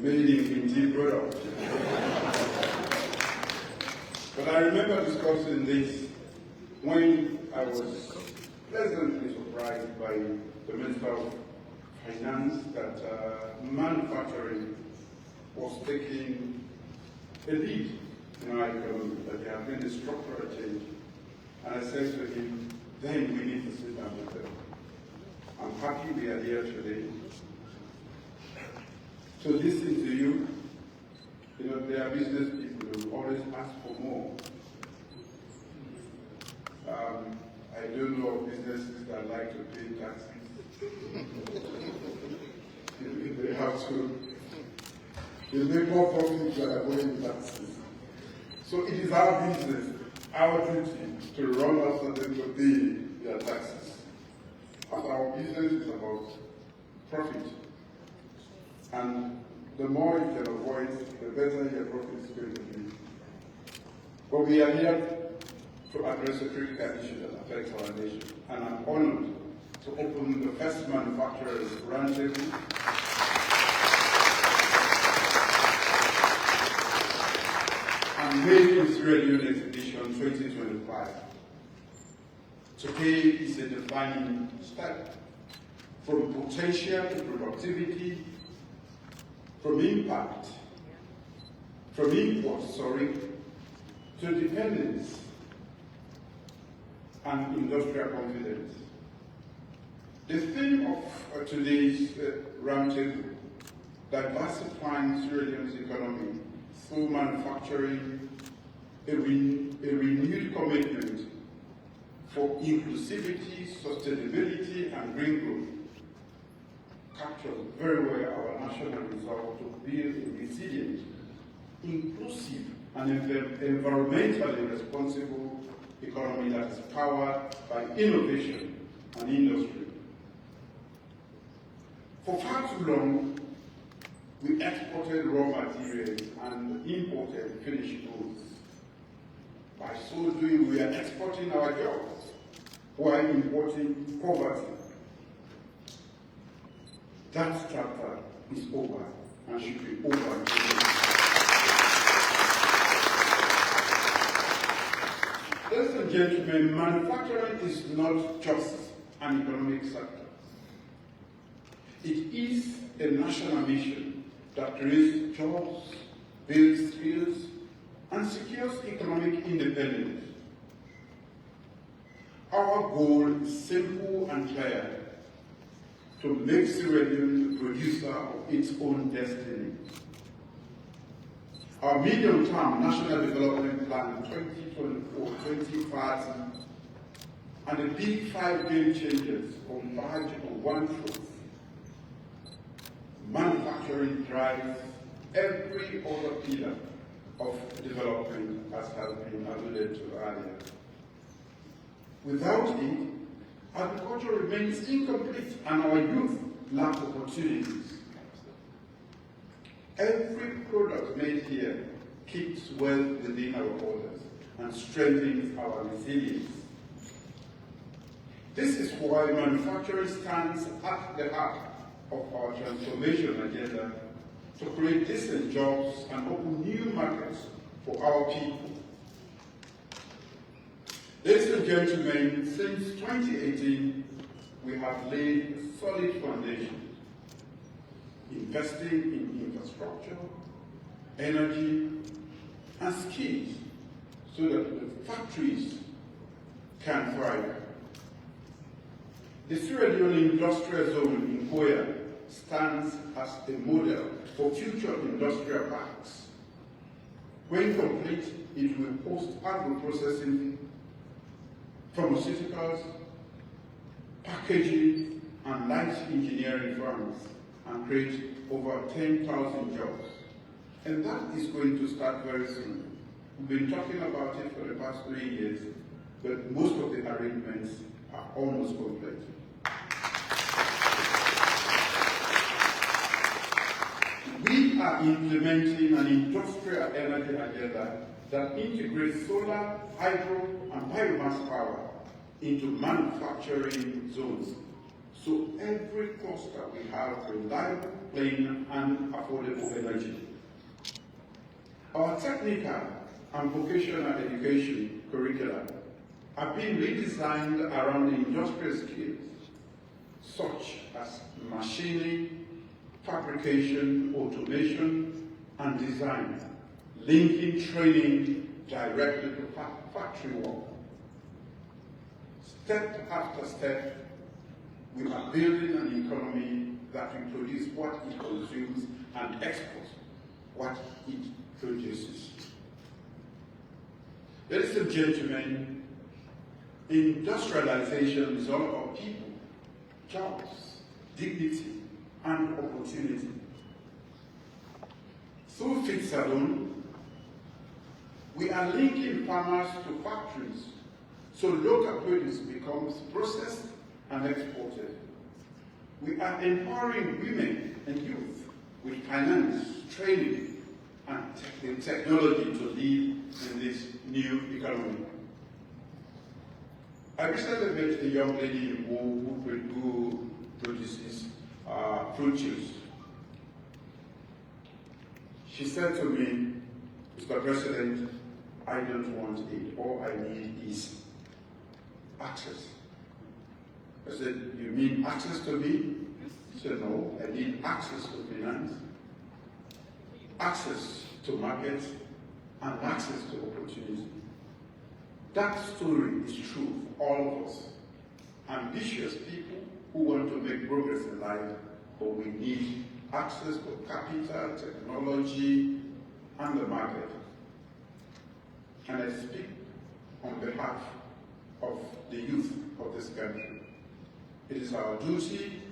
made in Indeed product. But I remember discussing this when I was pleasantly surprised by the Minister of Finance that manufacturing was taking a lead in our economy, that there had been a structural change. And I said to him, then we need to sit down with them. I'm happy we are here today to listen to you. You know, there are business people who always ask for more. I don't know of businesses that like to pay taxes. If they have to, they make more profit than avoiding taxes. So it is our business, our duty to run us so them to pay their taxes. And our business is about profit. And the more you can avoid, the better your profit is going to be. But we are here to address a critical issue that affects our nation. And I'm honored to open the first manufacturers roundtable. And Made in Sierra Leone Exhibition 2025. Today is a defining step from potential to productivity, from impact, from imports, to dependence and industrial confidence. The theme of today's roundtable, diversifying Sierra Leone's economy through manufacturing, a renewed commitment for inclusivity, sustainability, and green growth, captures very well our national resolve to build a resilient, inclusive, and environmentally responsible economy that is powered by innovation and industry. For far too long, we exported raw materials and imported finished goods. By so doing, we are exporting our jobs while importing poverty. That chapter is over and should be over today. Ladies and gentlemen, manufacturing is not just an economic sector. It is a national mission that creates jobs, builds skills, and secures economic independence. Our goal is simple and clear: to make Sierra Leone the producer of its own destiny. Our medium-term National Development Plan 2024-2030 and the big 5 game changers converge on one truth: manufacturing drives every other pillar of development, as has been alluded to earlier. Without it, agriculture remains incomplete and our youth lack opportunities. Every product made here keeps wealth within our borders and strengthens our resilience. This is why manufacturing stands at the heart of our transformation agenda to create decent jobs and open new markets for our people. Ladies and gentlemen, since 2018, we have laid a solid foundation, investing in infrastructure, energy, and skills so that the factories can thrive. The Sierra Leone Industrial Zone in Koya stands as a model for future industrial parks. When complete, it will host agro-processing, pharmaceuticals, packaging, and light engineering firms, and create over 10,000 jobs. And that is going to start very soon. We've been talking about it for the past 3 years, but most of the arrangements are almost complete. We are implementing an industrial energy agenda that integrates solar, hydro, and biomass power into manufacturing zones So every cluster we have reliable, clean, and affordable energy. Our technical and vocational education curricula have been redesigned around industrial skills such as machining, fabrication, automation, and design, linking training directly to factory work. Step after step, we are building an economy that will produce what it consumes and export what it produces. Ladies and gentlemen, industrialization is all about people, jobs, dignity, and opportunity. Through Freetown, we are linking farmers to factories so local produce becomes processed and exported. We are empowering women and youth with finance, training, and technology to lead in this new economy. I recently met a young lady who produces fruit juice. She said to me, Mr. President, I don't want it. All I need is access. I said, you mean access to me? She said, no, I need access to finance, access to markets, and access to opportunity. That story is true for all of us. Ambitious people who want to make progress in life, but we need access to capital, technology, and the market. And I speak on behalf of the youth of this country. It is our duty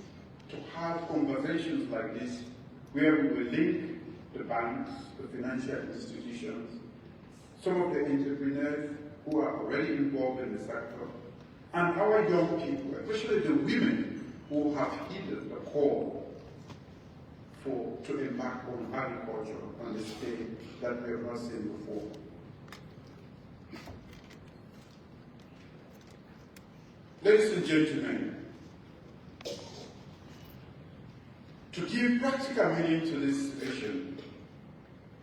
to have conversations like this where we will link the banks, the financial institutions, some of the entrepreneurs who are already involved in the sector, and our young people, especially the women who have heeded the call to embark on agriculture on the scale that we have not seen before. Ladies and gentlemen, to give practical meaning to this vision,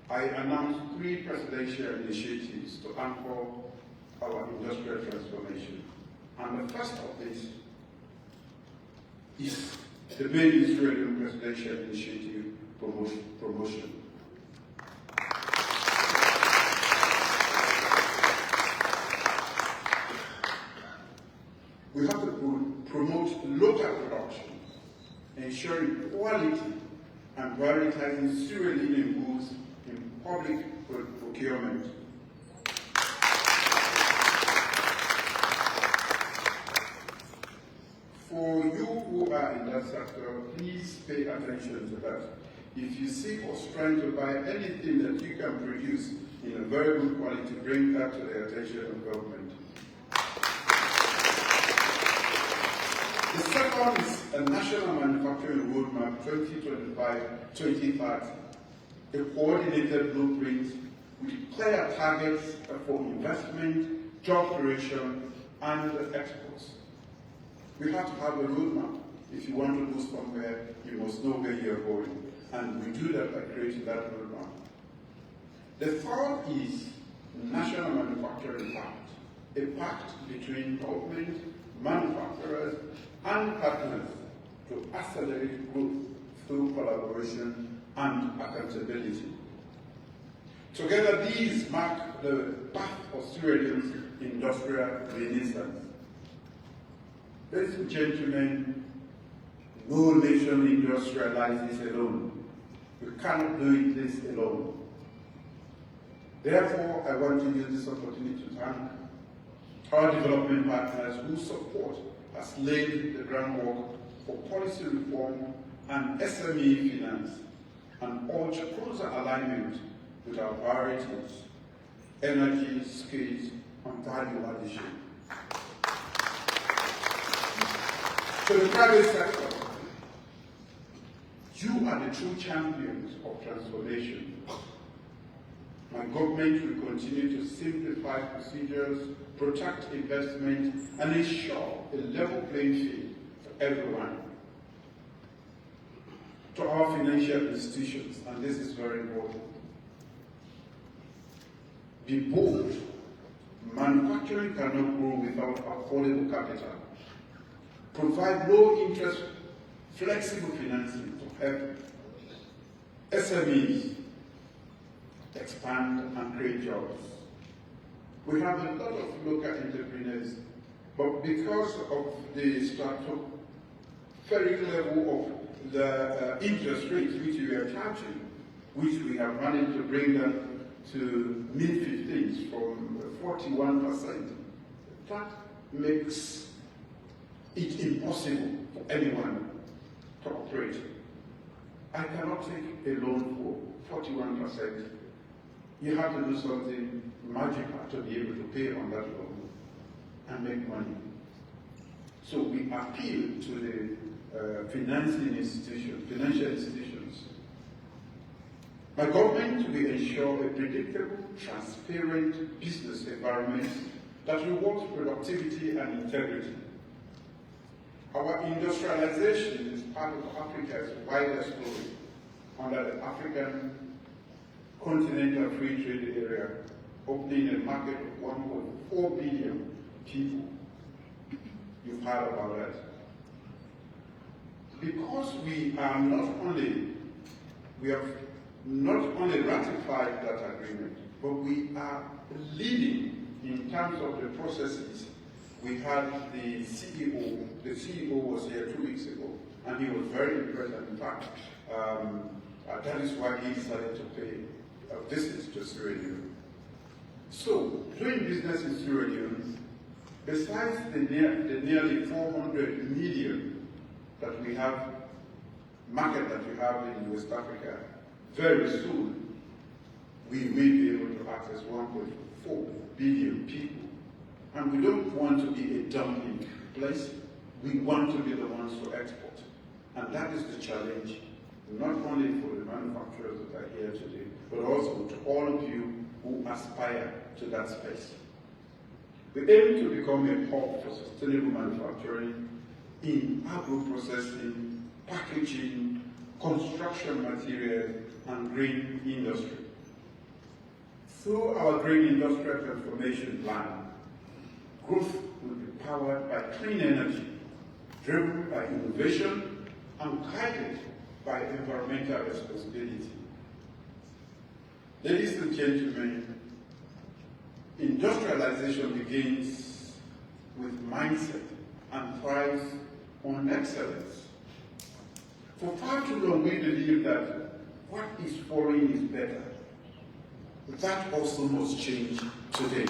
I announced 3 presidential initiatives to anchor our industrial transformation. And the first of these is the main Israeli presidential initiative promotion. We have to promote local production, ensuring quality and prioritizing Syrian goods in public procurement. For you who are in that sector, please pay attention to that. If you see us trying to buy anything that you can produce in a very good quality, bring that to the attention of government. The second is a national manufacturing roadmap 2025-2030, a coordinated blueprint with clear targets for investment, job creation, and exports. We have to have a roadmap. If you want to go somewhere, you must know where you're going. And we do that by creating that roadmap. The third is National Manufacturing Pact, a pact between government, manufacturers, and partners to accelerate growth through collaboration and accountability. Together, these mark the path of Syria's industrial renaissance. Ladies and gentlemen, no nation industrializes alone. We cannot do this alone. Therefore, I want to use this opportunity to thank our development partners whose support has laid the groundwork for policy reform and SME finance, and urge closer alignment with our priorities, energy, skills, and value addition. To the private sector, you are the true champions of transformation. My government will continue to simplify procedures, protect investment, and ensure a level playing field for everyone. to our financial institutions, and this is very important. Be bold. Manufacturing cannot grow without affordable capital. Provide low-interest, flexible financing to help SMEs expand and create jobs. We have a lot of local entrepreneurs, but because of the stratospheric level of the interest rates which we are charging, which we have managed to bring them to mid-15s from 41%, that makes it impossible for anyone to operate. I cannot take a loan for 41%. You have to do something magical to be able to pay on that loan and make money. So we appeal to the financial institutions. My government will ensure a predictable, transparent business environment that rewards productivity and integrity. Our industrialization is part of Africa's wider story under the African Continental Free Trade Area, opening a market of 1.4 billion people. You've heard about that. Because we have not only ratified that agreement, but we are leading in terms of the processes. We had the CEO was here 2 weeks ago, and he was very impressed. And in fact, that is why he decided to pay a visit to Sierra Leone. So, doing business in Sierra Leone, besides the nearly 400 million that we have, market that we have in West Africa, very soon we will be able to access 1.4 billion people. And we don't want to be a dumping place. We want to be the ones to export. And that is the challenge, not only for the manufacturers that are here today, but also to all of you who aspire to that space. We aim to become a hub for sustainable manufacturing in agro-processing, packaging, construction materials, and green industry. Through our green industrial transformation plan, growth will be powered by clean energy, driven by innovation, and guided by environmental responsibility. Ladies and gentlemen, industrialization begins with mindset and thrives on excellence. For far too long, we believe that what is foreign is better. That also must change today.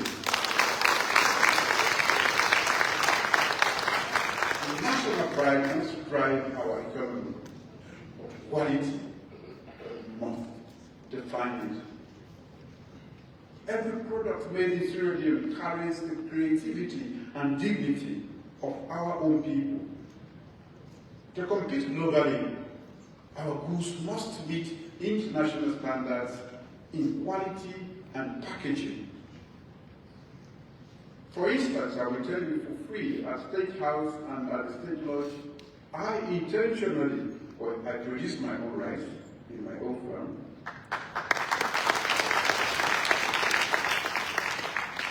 National pride must drive our economy. Quality must define it. Every product made in Sierra Leone carries the creativity and dignity of our own people. To compete globally, our goods must meet international standards in quality and packaging. For instance, I will tell you for free, at State House and at the State Lodge, I intentionally, I produce my own rice in my own farm.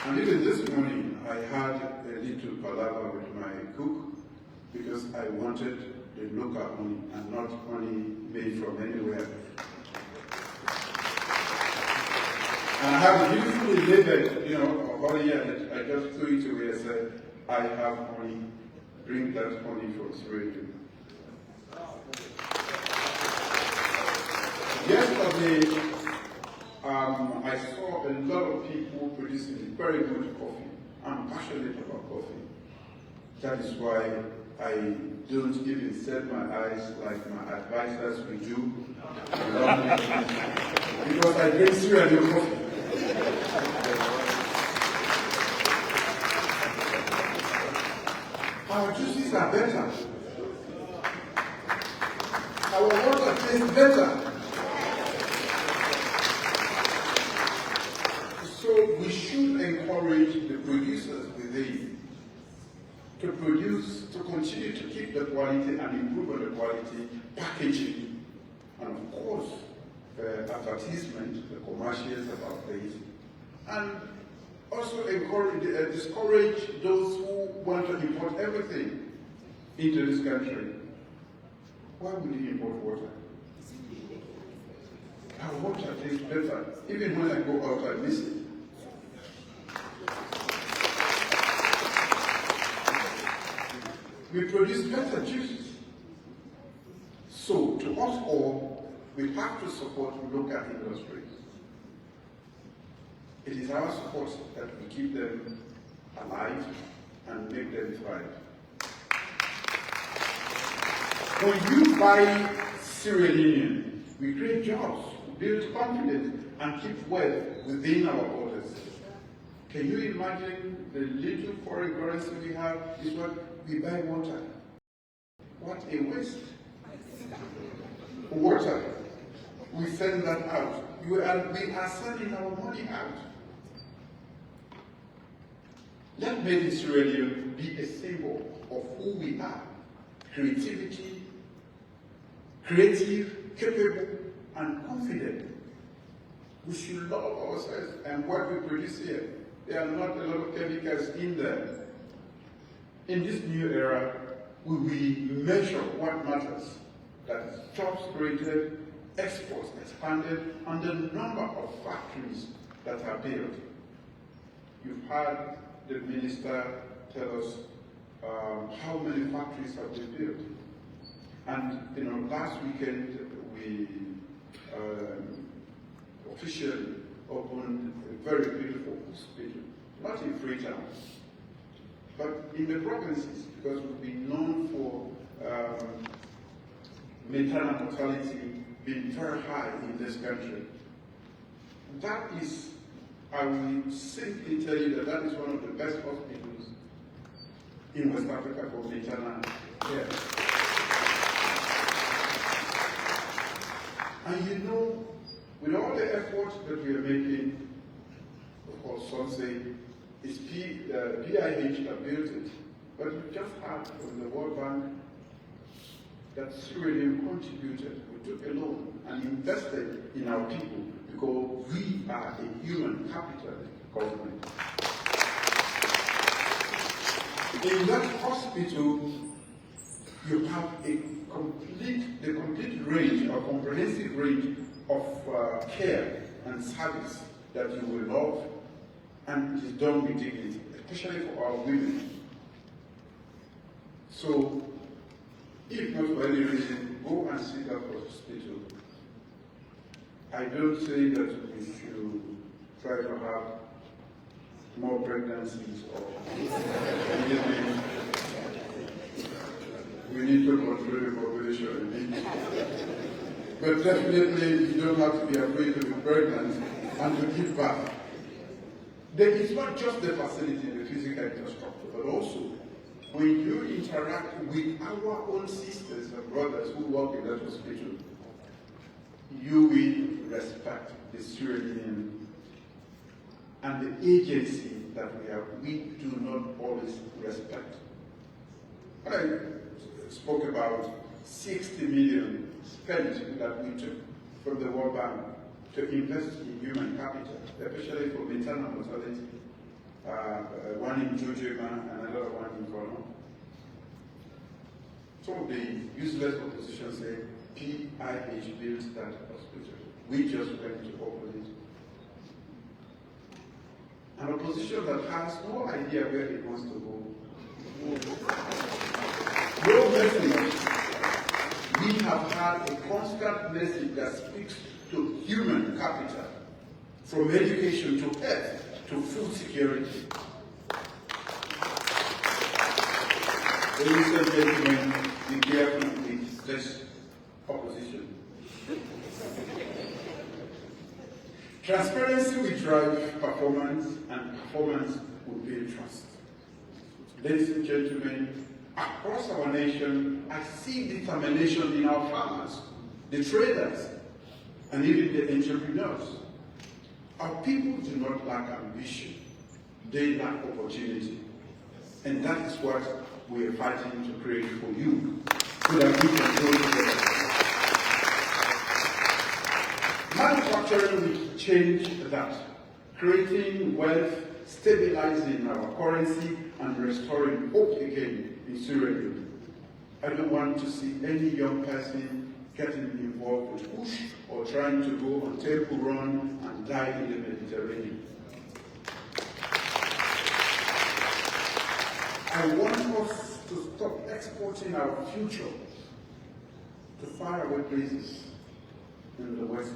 And even this morning, I had a little palaver with my cook because I wanted the local honey and not honey made from anywhere. And I have beautifully labeled, honey, and I just threw it away and said, I have honey, bring that honey from Sierra Leone. Yesterday, I saw a lot of people producing very good coffee. I'm passionate about coffee. That is why I don't even set my eyes like my advisors will do. Because I drink Sierra Leone coffee. Our juices are better. Our water tastes better. So we should encourage the producers within to produce, to continue to keep the quality and improve on the quality, packaging, and of course, advertisement, the commercials about this, and also discourage those who want to import everything into this country. Why would you import water? Our water tastes better. Even when I go out, I miss it. We produce better juices. So, to us all, we have to support local industries. It is our support that we keep them alive and make them thrive. When you buy Sierra Leone, we create jobs, build confidence, and keep wealth within our borders. Can you imagine the little foreign currency we have is what we buy water? What a waste. Water, we send that out. We are sending our money out. Let Made in Sierra Leone be a symbol of who we are. Creativity, creative, capable, and confident. We should love ourselves and what we produce here. There are not a lot of chemicals in there. In this new era, we will measure what matters. That is jobs created, exports expanded, and the number of factories that are built. You've heard the minister tell us how many factories have been built. And last weekend we officially opened a very beautiful hospital, not in Freetown, but in the provinces, because we've been known for maternal mortality being very high in this country. That is, I will simply tell you that is one of the best hospitals in West Africa for maternal care. And with all the efforts that we are making, of course, some say it's PIH that built it, but we just heard from the World Bank that Sierra Leone contributed. We took a loan and invested in our people because we are a human capital government. In that hospital, you have the complete range, a comprehensive range of care and service that you will love, and it is done with dignity, especially for our women. So, if not for any reason, go and see that hospital. I don't say that we should try to have more pregnancies or anything. We need to control the population. But definitely, you don't have to be afraid to be pregnant and to give birth. It's not just the facility, the physical infrastructure, but also when you interact with our own sisters and brothers who work in that hospital, you will respect the Sierra Leone and the agency that we have. We do not always respect. I spoke about 60 million spent that we took from the World Bank to invest in human capital, especially for maternal mortality. One in Jojima and another one in Kono. Some of the useless opposition say PIH built that hospital. We just went to open it. An opposition that has no idea where it wants to go. No message. We have had a constant message that speaks to human capital, from education to health to food security. Ladies and gentlemen, be careful with this opposition. Transparency will drive performance, and performance will build trust. Ladies and gentlemen, across our nation, I see determination in our farmers, the traders, and even the entrepreneurs. Our people do not lack ambition, they lack opportunity. And that is what we are fighting to create for you, so that we can grow together. Manufacturing will change that, creating wealth, stabilizing our currency, and restoring hope again in Sierra Leone. I don't want to see any young person getting involved with push or trying to go on Temple Run and die in the Mediterranean. I want us to stop exporting our future to faraway places in the West,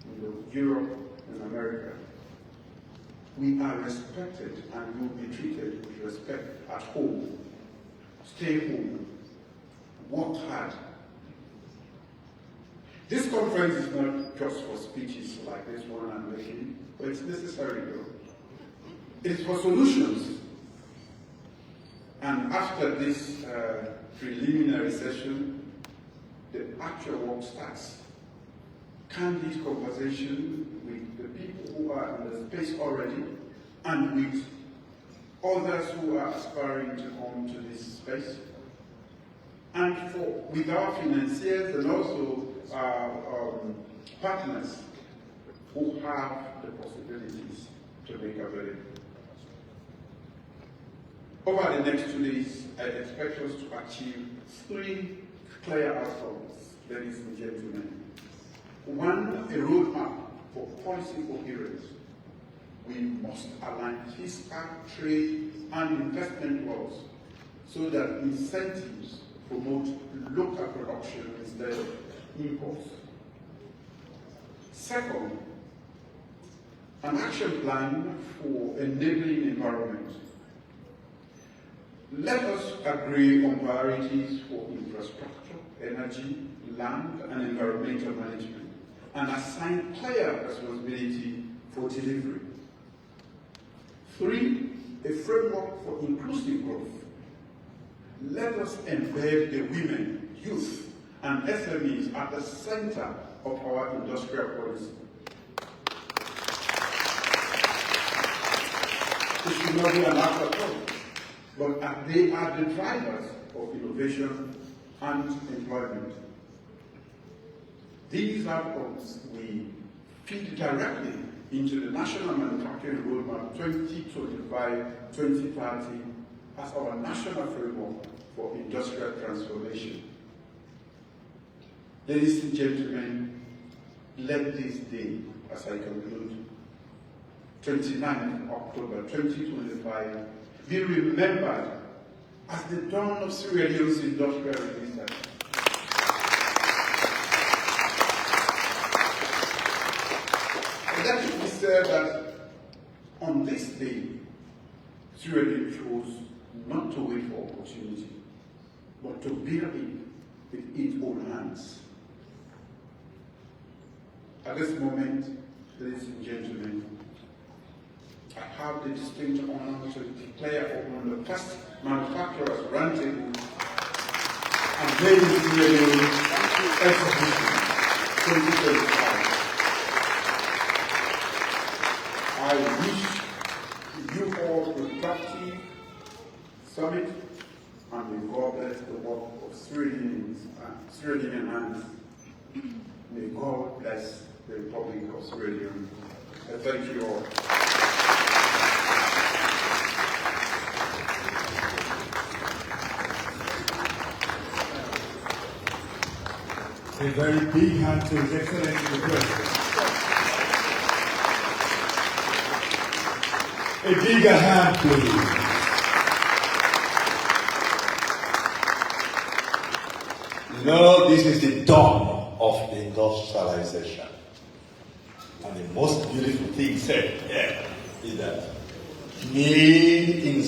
in Europe, and America. We are respected and will be treated with respect at home. Stay home. Work hard. This conference is not just for speeches like this one I'm making, but it's necessary though. It's for solutions. And after this preliminary session, the actual work starts. Candid conversation with the people who are in the space already and with others who are aspiring to come to this space. And with our financiers and also our partners who have the possibilities to make available. Over the next 2 days, I expect us to achieve 3 clear outcomes, ladies and gentlemen. 1, a roadmap for policy coherence. We must align fiscal, trade, and investment laws so that incentives promote local production instead of imports. 2nd, an action plan for enabling environment. Let us agree on priorities for infrastructure, energy, land, and environmental management, and assign clear responsibility for delivery. 3, a framework for inclusive growth. Let us embed the women, youth, and SMEs at the center of our industrial policy. It should not be an afterthought, but they are the drivers of innovation and employment. These outcomes we feed directly into the National Manufacturing Roadmap 2025-2030 as our national framework for industrial transformation. Ladies and gentlemen, let this day, as I conclude, 29th October 2025, be remembered as the dawn of Sierra Leone's industrial resistance. Let it be said that on this day, Sierra Leone chose not to wait for opportunity, but to build it with its own hands. At this moment, ladies and gentlemen, I have the distinct honor to declare open the first manufacturers roundtable and Made in Sierra Leone exhibition 2025. I wish you all a productive summit, and may God bless the work of Sierra Leonean hands. May God bless the Republic of Sierra Leone. I thank you all. A very big hand to His Excellency the President. A bigger hand, please. You know, this is the dawn of industrialization. And the most beautiful thing said here is that made in